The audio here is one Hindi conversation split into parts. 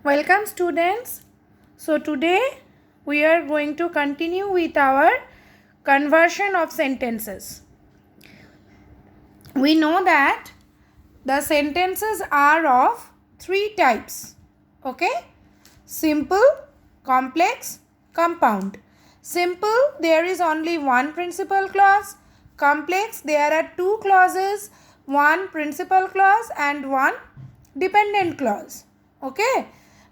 Welcome students. So today we are going to continue with our conversion of sentences. We know that the sentences are of three types. Okay? Simple, complex, compound. Simple, there is only one principal clause. Complex, there are two clauses, one principal clause and one dependent clause. Okay?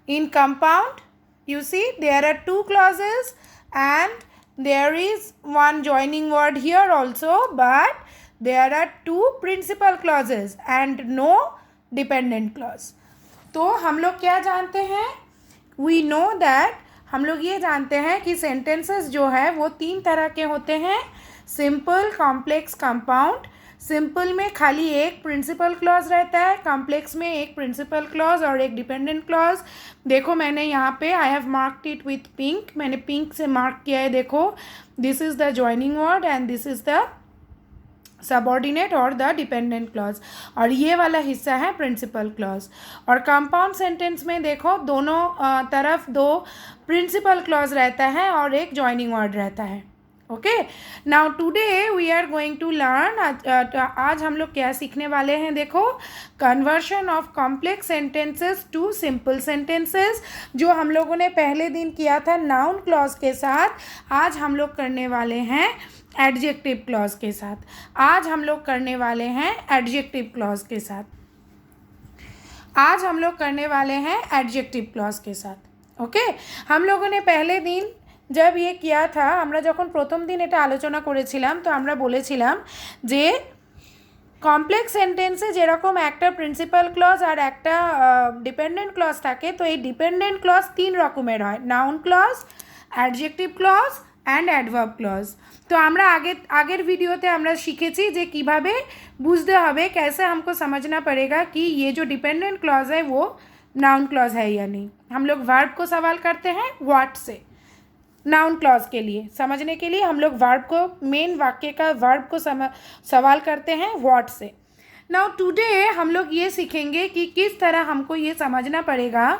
In compound, you see there are two clauses and there is one joining word here also, but there are two principal clauses and no dependent clause. तो हम लोग क्या जानते हैं? We know that हम लोग ये जानते हैं कि sentences जो है वो तीन तरह के होते हैं, simple, complex, compound. सिंपल में खाली एक प्रिंसिपल क्लॉज रहता है, कॉम्प्लेक्स में एक प्रिंसिपल क्लॉज और एक डिपेंडेंट क्लॉज. देखो मैंने यहाँ पे I have marked it with pink, मैंने पिंक से मार्क किया है. देखो this is the joining word and this is the subordinate और द डिपेंडेंट क्लॉज, और ये वाला हिस्सा है प्रिंसिपल क्लॉज. और कंपाउंड सेंटेंस में देखो दोनों तरफ दो प्रिंसिपल क्लॉज रहता है और एक जॉइनिंग वर्ड रहता है. Okay, now today we are going to learn, आज हम लोग क्या सीखने वाले हैं? देखो, conversion of complex sentences to simple sentences. जो हम लोगों ने पहले दिन किया था नाउन क्लॉज के साथ, आज हम लोग करने वाले हैं एडजेक्टिव क्लॉज के साथ. आज हम लोग करने वाले हैं एडजेक्टिव क्लॉज के साथ. आज हम लोग करने वाले हैं एडजेक्टिव क्लॉज के साथ. ओके, हम लोगों ने पहले दिन जब ये किया था, আমরা যখন প্রথম দিন এটা আলোচনা করেছিলাম, তো আমরা বলেছিলাম যে কমপ্লেক্স সেন্টেন্সে যেরকম একটা প্রিন্সিপাল ক্লজ আর একটা ডিপেন্ডেন্ট ক্লজ থাকে, তো এই ডিপেন্ডেন্ট ক্লজ তিন রকমের হয়, noun clause, adjective clause and adverb clause. তো আমরা আগের ভিডিওতে আমরা শিখেছি যে কিভাবে বুঝতে হবে, कैसे हमको समझना पड़ेगा कि ये जो डिपेंडेंट क्लॉज है वो नाउन क्लॉज है या नहीं. हम लोग वर्ब को सवाल करते हैं व्हाट से. नाउन क्लॉज के लिए समझने के लिए हम लोग वर्ब को, मेन वाक्य का वर्ब को सवाल करते हैं व्हाट से. नाउ टुडे हम लोग ये सीखेंगे कि किस तरह हमको ये समझना पड़ेगा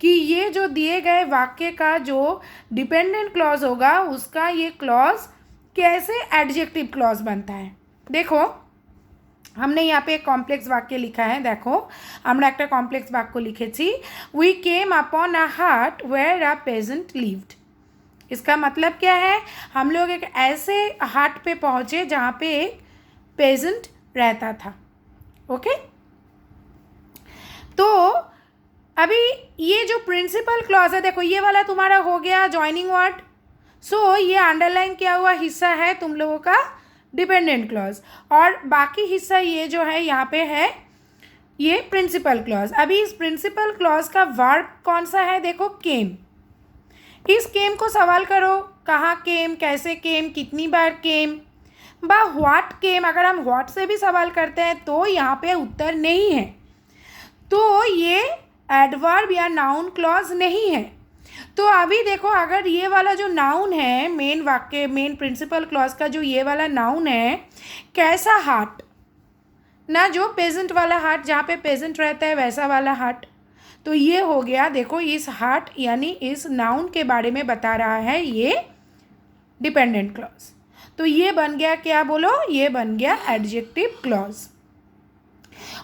कि ये जो दिए गए वाक्य का जो डिपेंडेंट क्लॉज होगा उसका ये क्लॉज कैसे एडजेक्टिव क्लॉज बनता है. देखो हमने यहाँ पे एक कॉम्प्लेक्स वाक्य लिखा है. देखो আমরা একটা কমপ্লেক্স বাক্য লিখেছি, উই কেম আপন আ হাট ওয়্যার আ পেজেন্ট লিভড. इसका मतलब क्या है? हम लोग एक ऐसे हाट पे पहुँचे जहाँ पे एक पेजेंट रहता था. ओके, तो अभी ये जो प्रिंसिपल क्लॉज है, देखो ये वाला तुम्हारा हो गया जॉइनिंग वर्ड. सो ये अंडरलाइन किया हुआ हिस्सा है तुम लोगों का डिपेंडेंट क्लॉज, और बाकी हिस्सा ये जो है यहाँ पे है ये प्रिंसिपल क्लॉज. अभी इस प्रिंसिपल क्लॉज का वर्ब कौन सा है? देखो केम. इस केम को सवाल करो, कहाँ केम, कैसे केम, कितनी बार केम, बा व्हाट केम. अगर हम व्हाट से भी सवाल करते हैं तो यहाँ पे उत्तर नहीं है, तो ये एडवर्ब या नाउन क्लॉज नहीं है. तो अभी देखो अगर ये वाला जो नाउन है, मेन वाक्य, मेन प्रिंसिपल क्लॉज का जो ये वाला नाउन है, कैसा हाट, ना जो पेजेंट वाला हाट जहाँ पे पेजेंट रहता है वैसा वाला हाट, तो ये हो गया. देखो इस हाट यानी इस नाउन के बारे में बता रहा है ये डिपेंडेंट क्लॉज. तो ये बन गया क्या? बोलो, ये बन गया एडजेक्टिव क्लॉज.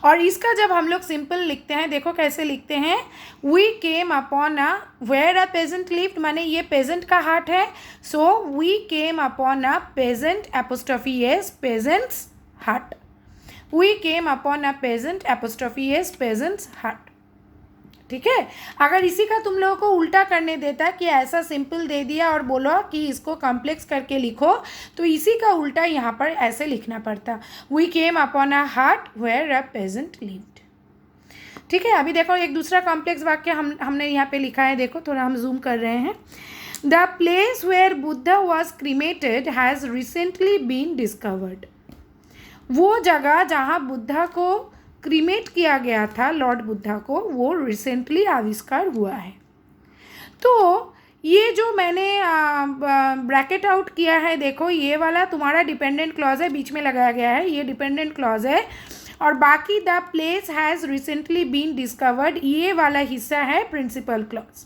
और इसका जब हम लोग सिंपल लिखते हैं, देखो कैसे लिखते हैं, we came upon a where a peasant lived, माने ये पेजेंट का हाट है. So we came upon a peasant apostrophe S peasant's hut. We came upon a peasant apostrophe S peasant's hut. ठीक है, अगर इसी का तुम लोगों को उल्टा करने देता कि ऐसा सिंपल दे दिया और बोलो कि इसको कॉम्प्लेक्स करके लिखो, तो इसी का उल्टा यहाँ पर ऐसे लिखना पड़ता, we came upon a hut where a peasant lived. ठीक है, अभी देखो एक दूसरा कॉम्प्लेक्स वाक्य हमने यहाँ पे लिखा है. देखो थोड़ा हम जूम कर रहे हैं. The place where Buddha was cremated has recently been discovered. वो जगह जहाँ बुद्धा को क्रीमेट किया गया था, लॉर्ड बुद्धा को, वो रिसेंटली आविष्कार हुआ है. तो ये जो मैंने ब्रैकेट आउट किया है, देखो ये वाला तुम्हारा डिपेंडेंट क्लॉज है, बीच में लगाया गया है, ये डिपेंडेंट क्लॉज है. और बाकी the place has recently been discovered, ये वाला हिस्सा है प्रिंसिपल क्लॉज।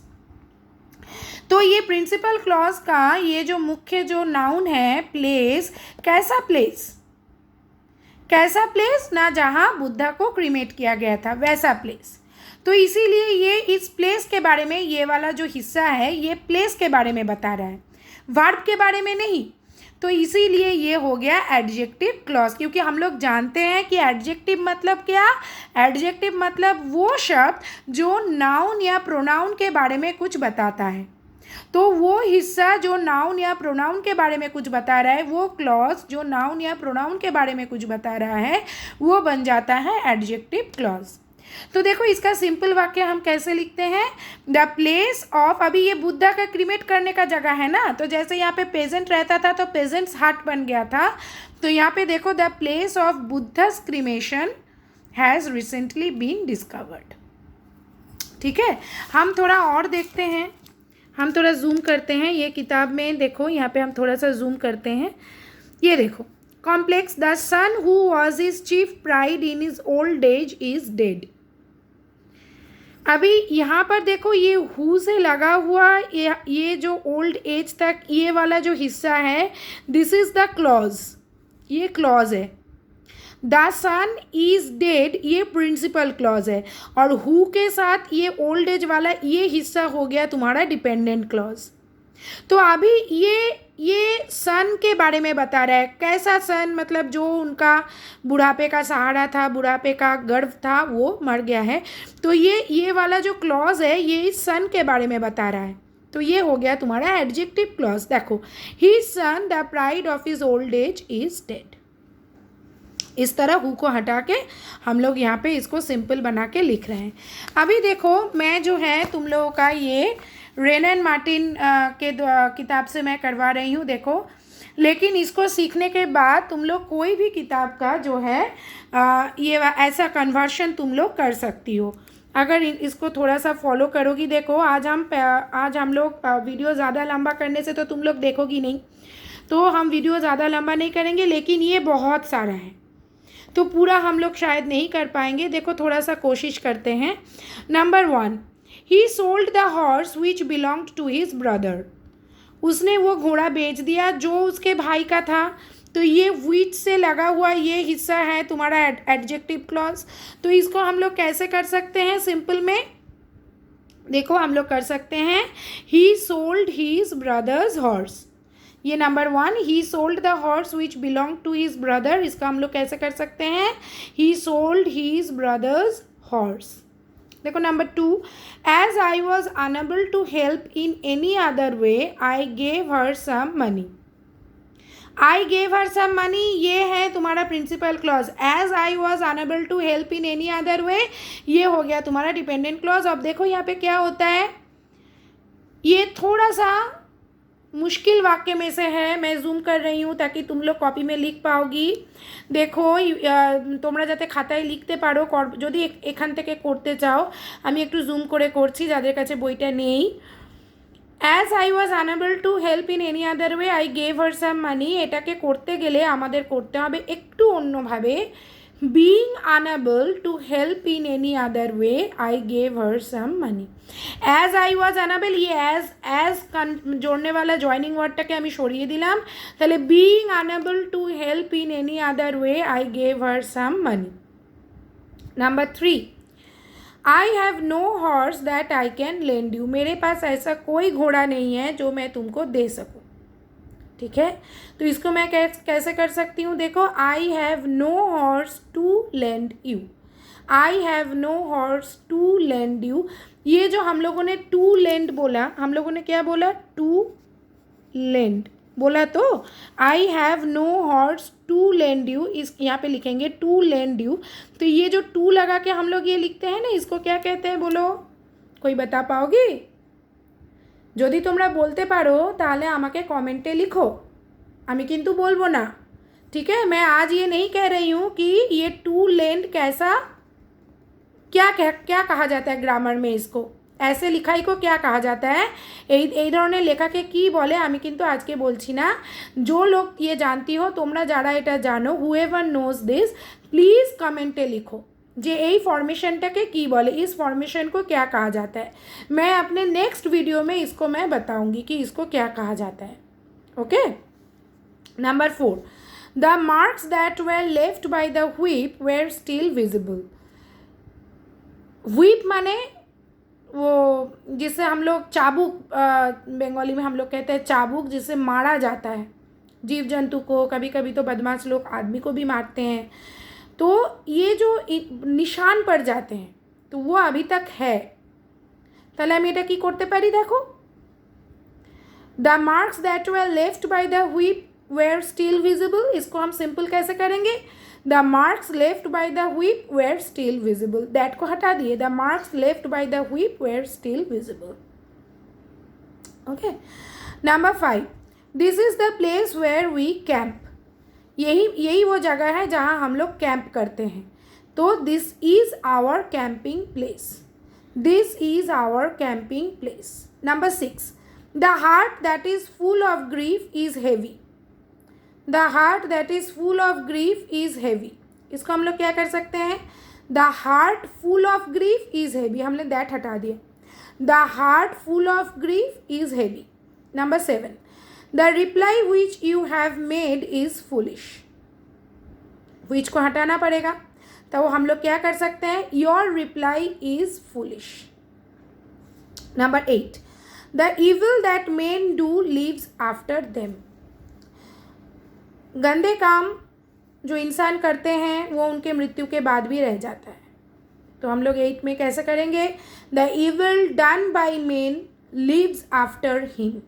तो ये प्रिंसिपल क्लॉज का ये जो मुख्य जो नाउन है प्लेस, कैसा प्लेस, कैसा प्लेस ना जहाँ बुद्धा को क्रीमेट किया गया था वैसा प्लेस। तो इसीलिए ये इस प्लेस के बारे में, ये वाला जो हिस्सा है ये प्लेस के बारे में बता रहा है, वर्ब के बारे में नहीं। तो इसीलिए ये हो गया एडजेक्टिव क्लॉज, क्योंकि हम लोग जानते हैं कि एडजेक्टिव मतलब क्या, एडजेक्टिव मतलब वो शब्द जो नाउन या प्रोनाउन के बारे में कुछ बताता है। तो वो हिस्सा जो नाउन या प्रोनाउन के बारे में कुछ बता रहा है, वो क्लॉज जो नाउन या प्रोनाउन के बारे में कुछ बता रहा है, वो बन जाता है एडजेक्टिव क्लॉज। तो देखो इसका सिंपल वाक्य हम कैसे लिखते हैं, द प्लेस ऑफ, अभी ये बुद्धा का क्रीमेट करने का जगह है ना, तो जैसे यहाँ पे पेजेंट रहता था तो पेजेंट्स हट बन गया था, तो यहाँ पे देखो the place of Buddha's cremation has recently been discovered. ठीक है, हम थोड़ा और देखते हैं, हम थोड़ा जूम करते हैं ये किताब में, देखो यहाँ पे हम थोड़ा सा जूम करते हैं। ये देखो, complex, the son who was his chief pride in his old age is dead. अभी यहाँ पर देखो ये हु से लगा हुआ ये जो ओल्ड एज तक ये वाला जो हिस्सा है, दिस इज द क्लॉज, ये क्लॉज है। द सन इज डेड ये प्रिंसिपल क्लॉज है, और हु के साथ ये ओल्ड एज वाला ये हिस्सा हो गया तुम्हारा डिपेंडेंट क्लॉज। तो अभी ये सन के बारे में बता रहा है, कैसा सन, मतलब जो उनका बुढ़ापे का सहारा था, बुढ़ापे का गर्व था, वो मर गया है। तो ये वाला जो क्लॉज है ये इस सन के बारे में बता रहा है, तो ये हो गया तुम्हारा एडजेक्टिव क्लॉज। देखो, his son the pride of his old age is dead. इस तरह हु को हटा के हम लोग यहाँ पे इसको सिंपल बना के लिख रहे हैं। अभी देखो मैं जो है तुम लोगों का ये रेन एंड मार्टिन के किताब से मैं करवा रही हूँ, देखो। लेकिन इसको सीखने के बाद तुम लोग कोई भी किताब का जो है ये ऐसा कन्वर्शन तुम लोग कर सकती हो अगर इसको थोड़ा सा फॉलो करोगी। देखो आज हम लोग वीडियो ज़्यादा लंबा करने से तो तुम लोग देखोगी नहीं, तो हम वीडियो ज़्यादा लंबा नहीं करेंगे, लेकिन ये बहुत सारा है तो पूरा हम लोग शायद नहीं कर पाएंगे। देखो थोड़ा सा कोशिश करते हैं। Number 1, he sold the horse which belonged to his brother. उसने वो घोड़ा बेच दिया जो उसके भाई का था। तो ये विच से लगा हुआ ये हिस्सा है तुम्हारा एडजेक्टिव क्लॉज। तो इसको हम लोग कैसे कर सकते हैं सिंपल में, देखो हम लोग कर सकते हैं, he sold his brother's horse. ये number 1, he sold the horse which belong to his brother, इसका हम लोग कैसे कर सकते हैं, he sold his brother's horse. देखो number 2, as I was unable to help in any other way I gave her some money. I gave her some money ये है तुम्हारा principal clause. As I was unable to help in any other वे ये हो गया तुम्हारा डिपेंडेंट क्लॉज। अब देखो यहाँ पे क्या होता है, ये थोड़ा सा मुश्किल वाक्य में से है, मैं जूम कर रही हूँ ताकि तुम लोग कॉपी में लिख पाओगी। देखो তোমরা যাতে খাতায় লিখতে পারো, যদি এখান থেকে করতে চাও আমি একটু জুম করে করছি যাদের কাছে বইটা নেই। As I was unable to help in any other way I gave her some money, এটাকে করতে গেলে আমাদের করতে হবে একটু অন্যভাবে। being unable to help in any other way I gave her some money। as I was unable, ये as जोड़ने वाला जॉइनिंग वर्डটাকে আমি সরিয়ে দিলাম, তাহলে being unable to help in any other way I gave her some money। Number 3, I have no horse that I can lend you। मेरे पास ऐसा कोई घोड़ा नहीं है जो मैं तुमको दे सकूं। ठीक है, तो इसको मैं कैसे कर सकती हूँ, देखो I have no horse to lend you. I have no horse to lend you, ये जो हम लोगों ने टू लेंड बोला, हम लोगों ने क्या बोला, टू लेंड बोला। तो I have no horse to lend you, इस यहाँ पे लिखेंगे टू लेंड यू। तो ये जो टू लगा के हम लोग ये लिखते हैं ना, इसको क्या कहते हैं बोलो, कोई बता पाओगी? যদি তোমরা বলতে পারো তাহলে আমাকে কমেंटे लिखो, আমি কিন্তু বলবো না। ठीक है, मैं आज ये नहीं कह रही हूँ कि ये टू लेंड कैसा क्या कहा जाता है ग्रामर में इसको। ऐसे लिखाई को क्या कहा जाता है? এই ধরনের লেখাকে কি বলে আমি কিন্তু আজকে বলছি না। जो लोग ये जानती हो, তোমরা যারা এটা জানো, whoever knows this, प्लीज़ कमेंटे लिखो যে এই फॉर्मेशनটাকে কি বলে, इस फॉर्मेशन को क्या कहा जाता है। मैं अपने नेक्स्ट वीडियो में इसको मैं बताऊंगी कि इसको क्या कहा जाता है। Okay. Number 4, the marks that were left by the whip were still visible. Whip माने वो जिसे हम लोग चाबुक, बंगाली में हम लोग कहते हैं चाबुक, जिसे मारा जाता है जीव जंतु को। कभी कभी तो बदमाश लोग आदमी को भी मारते हैं। तो ये जो निशान पड़ जाते हैं तो वो अभी तक है। তাহলে আমি এটা কি করতে পারি দেখো, the marks that were left by the whip were still visible, इसको हम सिंपल कैसे करेंगे? The marks left by the whip were still visible, that को हटा दिए, the marks left by the whip were still visible. Okay. Number 5, this is the place where we camp. यही वो जगह है जहाँ हम लोग कैंप करते हैं। तो this is our camping place, this is our camping place. Number 6, the heart that is full of grief is heavy, the heart that is full of grief is heavy. इसको हम लोग क्या कर सकते हैं? The heart full of grief is heavy, हमने दैट हटा दिया, the heart full of grief is heavy. Number 7, the reply which you have made is foolish, विच को हटाना पड़ेगा, तो हम लोग क्या कर सकते हैं? Your reply is foolish. Number 8, the evil that main do leaves after them. गंदे काम जो इंसान करते हैं वो उनके मृत्यु के बाद भी रह जाता है। तो हम लोग 8 में कैसे करेंगे? The evil done by main leaves after him,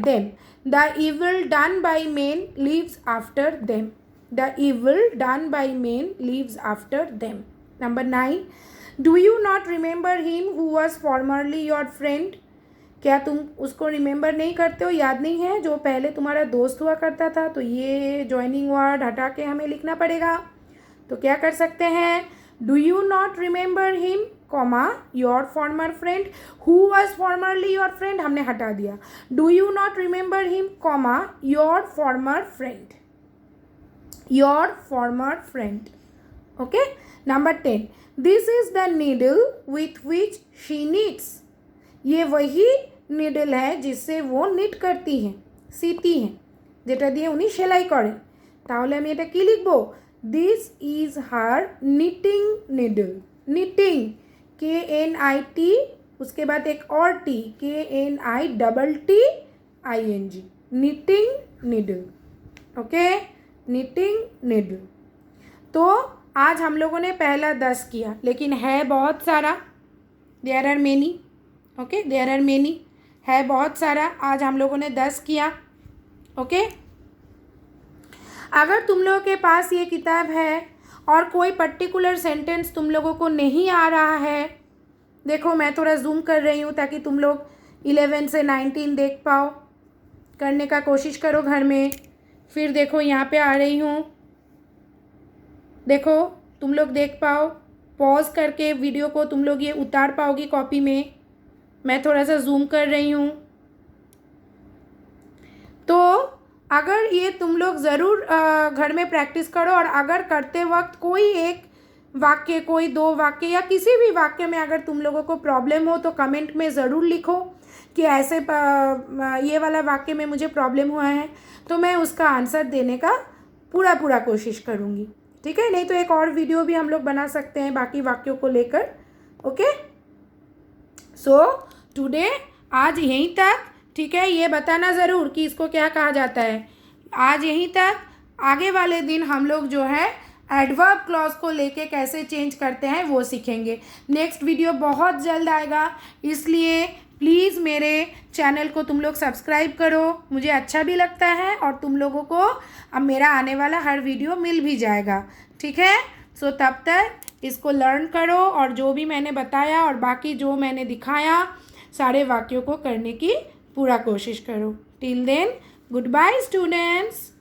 them. The evil done by men leaves after them. The evil done by men leaves after them. Number 9, do you not remember him who was formerly your friend? क्या तुम उसको रिमेंबर नहीं करते हो, याद नहीं है, जो पहले तुम्हारा दोस्त हुआ करता था? तो ये जॉइनिंग वर्ड हटा के हमें लिखना पड़ेगा। तो क्या कर सकते हैं? Do you not remember him, comma your farmer friend, who was formerly your friend हमने हटा दिया, do you not remember him, comma your farmer friend, your farmer friend. Okay. Number 10, this is the needle with which she needs. ये वही निडल है जिससे वो निट करती हैं, सीती हैं, যেটা দিয়ে উনি সেলাই করেন। তাহলে আমি এটা কি লিখবো? This is her knitting needle. Knitting KNIT, उसके बाद एक और T, KNITTING, knitting needle. Okay, knitting needle. तो आज हम लोगों ने पहला 10 किया, लेकिन है बहुत सारा, there are many. Okay, there are many, है बहुत सारा। आज हम लोगों ने 10 किया। ओके। अगर तुम लोगों के पास ये किताब है और कोई पर्टिकुलर सेंटेंस तुम लोगों को नहीं आ रहा है, देखो मैं थोड़ा जूम कर रही हूँ ताकि तुम लोग 11 से 19 देख पाओ। करने का कोशिश करो घर में। फिर देखो यहाँ पे आ रही हूँ, देखो तुम लोग देख पाओ। पॉज करके वीडियो को तुम लोग ये उतार पाओगी कॉपी में। मैं थोड़ा सा जूम कर रही हूँ। तो अगर ये तुम लोग ज़रूर घर में प्रैक्टिस करो, और अगर करते वक्त कोई एक वाक्य, कोई 2 वाक्य या किसी भी वाक्य में अगर तुम लोगों को प्रॉब्लम हो तो कमेंट में ज़रूर लिखो कि ऐसे ये वाला वाक्य में मुझे प्रॉब्लम हुआ है, तो मैं उसका आंसर देने का पूरा कोशिश करूँगी। ठीक है, नहीं तो एक और वीडियो भी हम लोग बना सकते हैं बाकी वाक्यों को लेकर। ओके, सो टुडे आज यहीं तक। ठीक है, ये बताना ज़रूर कि इसको क्या कहा जाता है। आज यहीं तक। आगे वाले दिन हम लोग जो है एडवर्ब क्लॉज को लेके कैसे चेंज करते हैं वो सीखेंगे। नेक्स्ट वीडियो बहुत जल्द आएगा, इसलिए प्लीज़ मेरे चैनल को तुम लोग सब्सक्राइब करो। मुझे अच्छा भी लगता है और तुम लोगों को अब मेरा आने वाला हर वीडियो मिल भी जाएगा। ठीक है, सो तब तक इसको लर्न करो और जो भी मैंने बताया और बाकी जो मैंने दिखाया सारे वाक्यों को करने की पूरा कोशिश करो। Till then, goodbye students.